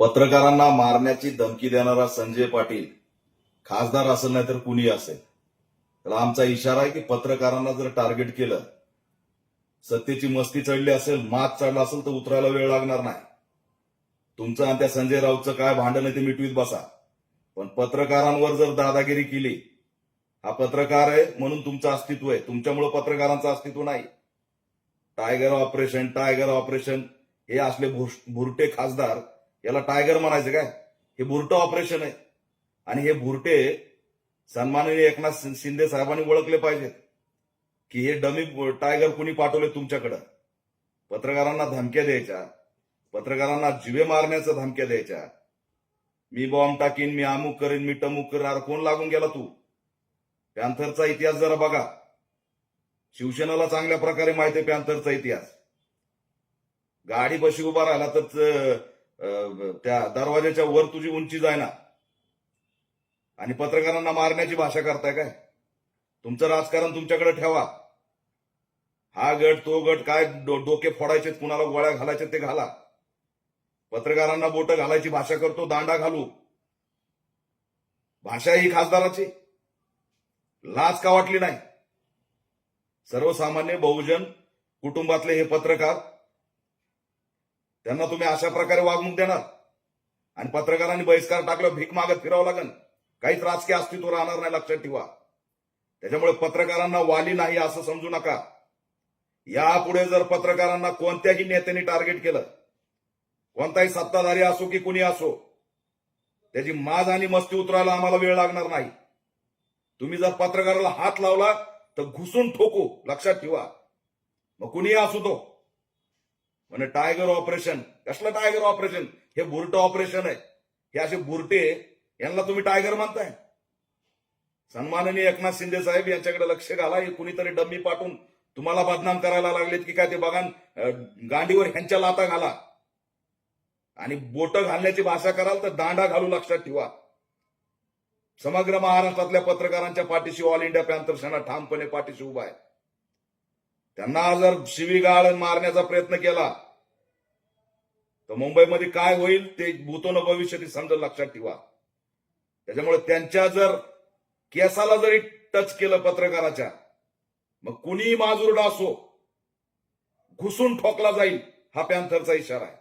पत्रकारांना मारण्याची धमकी देणारा संजय पाटील खासदार असेल नाही तर कुणी असेल, तर आमचा इशारा आहे की पत्रकारांना जर टार्गेट केलं, सत्तेची मस्ती चढली असेल, मात चढला असेल तर उतरायला वेळ लागणार नाही. तुमचं आणि त्या संजय राऊतचं काय भांडण आहे ते मिटवीत बसा, पण पत्रकारांवर जर दादागिरी केली, हा पत्रकार आहे म्हणून तुमचं अस्तित्व आहे, तुमच्यामुळे पत्रकारांचं अस्तित्व नाही. टायगर ऑपरेशन हे असले भुरटे खासदार, याला टायगर म्हणायचं काय? हे भुरटं ऑपरेशन आहे. आणि हे भुरटे सन्माननीय एकनाथ शिंदे साहेबांनी ओळखले पाहिजेत की हे डमी टायगर कुणी पाठवले तुमच्याकडं. पत्रकारांना धमक्या द्यायच्या, पत्रकारांना जीवे मारण्याच्या धमक्या द्यायच्या. मी बॉम्ब टाकीन, मी अमुक करेन, मी टमुक करेन. अरे कोण लागून गेला तू? पॅन्थरचा इतिहास जरा बघा. शिवसेनेला चांगल्या प्रकारे माहिती आहे पॅन्थरचा इतिहास. गाडी बशी उभा राहिला तर त्या दरवाजाच्या वर तुझी उंची जायना आणि पत्रकारांना मारण्याची भाषा करताय काय? तुमचं राजकारण तुमच्याकडे ठेवा. हा गट तो गट काय डोके फोडायचे, कुणाला गोळ्या घालायचे ते घाला. पत्रकारांना बोट घालायची भाषा करतो, दांडा घालू. भाषा ही खासदाराची लाज का वाटली नाही? सर्वसामान्य बहुजन कुटुंबातले हे पत्रकार, त्यांना तुम्ही अशा प्रकारे वागणूक देणार? आणि पत्रकारांनी बहिष्कार टाकलं, भीक मागत फिरावं लागेल, काहीच राजकीय अस्तित्व राहणार नाही, लक्षात ठेवा. त्याच्यामुळे पत्रकारांना वाली नाही असं समजू नका. यापुढे जर पत्रकारांना कोणत्याही नेत्याने टार्गेट केलं, कोणताही सत्ताधारी असो की कुणी असो, त्याची माज आणि मस्ती उतरायला आम्हाला वेळ लागणार नाही. तुम्ही जर पत्रकाराला हात लावला तर घुसून ठोकू, लक्षात ठेवा. मग कुणीही असू तो. म्हणजे टायगर ऑपरेशन, कसलं टायगर ऑपरेशन? हे बुरटं ऑपरेशन आहे. हे असे बुरटे, यांना तुम्ही टायगर म्हणताय? सन्माननीय एकनाथ शिंदे साहेब यांच्याकडे लक्ष घाला. हे कुणीतरी डम्मी पाठवून तुम्हाला बदनाम करायला लागलेत की काय ते बघा. गांडीवर ह्यांच्या लाता घाला आणि बोट घालण्याची भाषा कराल तर दांडा घालू, लक्षात ठेवा. समग्र महाराष्ट्रातल्या पत्रकारांच्या पाठीशी ऑल इंडिया पॅन्थर सेना ठामपणे पाठीशी उभा आहे. त्यांना जर शिवीगाळ मारण्याचा प्रयत्न केला तर मुंबईमध्ये काय होईल ते भूतोन भविष्यात समजा, लक्षात ठेवा. त्याच्यामुळे त्यांच्या जर केसाला जरी टच केलं पत्रकाराच्या, मग कुणीही माजुरडा असो, घुसून ठोकला जाईल. हा पॅन्थरचा इशारा आहे.